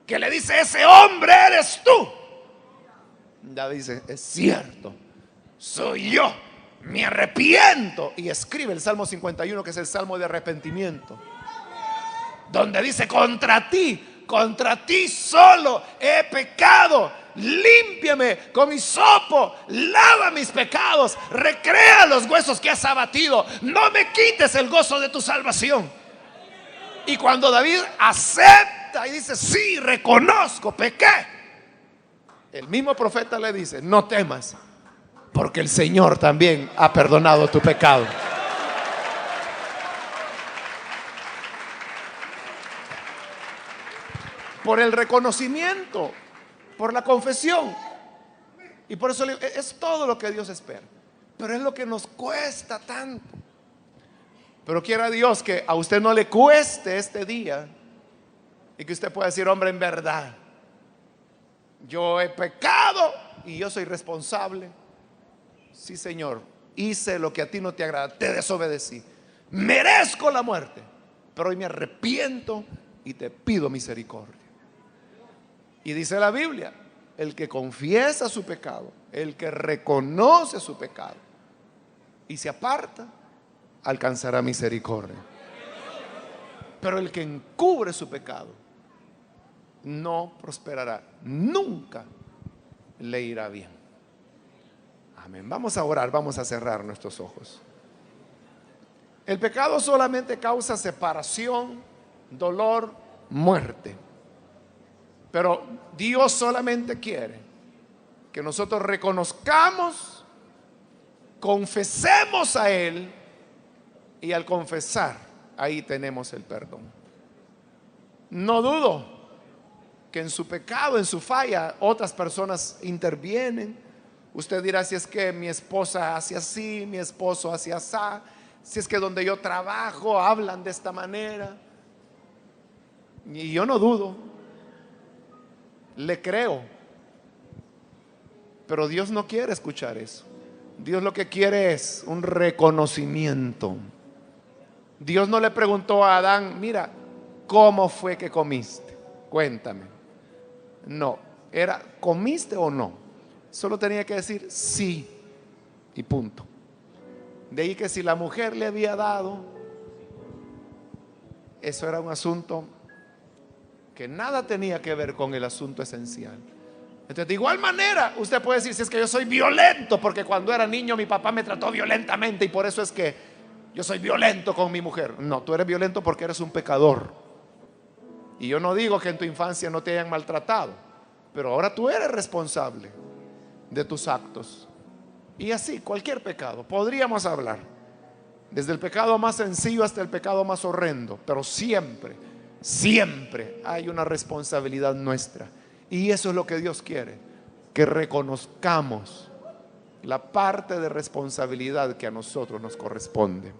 que le dice, ese hombre eres tú, David dice, es cierto, soy yo, me arrepiento. Y escribe el Salmo 51, que es el Salmo de arrepentimiento, donde dice, contra ti solo he pecado, límpiame con hisopo, lava mis pecados, recrea los huesos que has abatido, no me quites el gozo de tu salvación. Y cuando David acepta y dice, sí, reconozco, pequé, el mismo profeta le dice, no temas, porque el Señor también ha perdonado tu pecado. Por el reconocimiento, por la confesión. Y por eso es todo lo que Dios espera. Pero es lo que nos cuesta tanto. Pero quiera Dios que a usted no le cueste este día y que usted pueda decir: hombre, en verdad, yo he pecado y yo soy responsable. Sí, Señor, hice lo que a ti no te agrada, te desobedecí, merezco la muerte, pero hoy me arrepiento y te pido misericordia. Y dice la Biblia: el que confiesa su pecado, el que reconoce su pecado y se aparta, alcanzará misericordia. Pero el que encubre su pecado no prosperará, nunca le irá bien. Amén. Vamos a orar, vamos a cerrar nuestros ojos. El pecado solamente causa separación, dolor, muerte. Pero Dios solamente quiere que nosotros reconozcamos, confesemos a Él, y al confesar, ahí tenemos el perdón. No dudo que en su pecado, en su falla, otras personas intervienen. Usted dirá: si es que mi esposa hace así, mi esposo hace así, si es que donde yo trabajo hablan de esta manera. Y yo no dudo, le creo. Pero Dios no quiere escuchar eso. Dios lo que quiere es un reconocimiento. Dios no le preguntó a Adán: mira, ¿cómo fue que comiste? Cuéntame. No, era ¿comiste o no? Solo tenía que decir sí y punto. De ahí que si la mujer le había dado, eso era un asunto que nada tenía que ver con el asunto esencial. Entonces, de igual manera, usted puede decir: si es que yo soy violento porque cuando era niño mi papá me trató violentamente y por eso es que yo soy violento con mi mujer. No, tú eres violento porque eres un pecador. Y yo no digo que en tu infancia no te hayan maltratado, pero ahora tú eres responsable de tus actos. Y así, cualquier pecado, podríamos hablar desde el pecado más sencillo hasta el pecado más horrendo, pero siempre, siempre hay una responsabilidad nuestra. Y eso es lo que Dios quiere, que reconozcamos la parte de responsabilidad que a nosotros nos corresponde.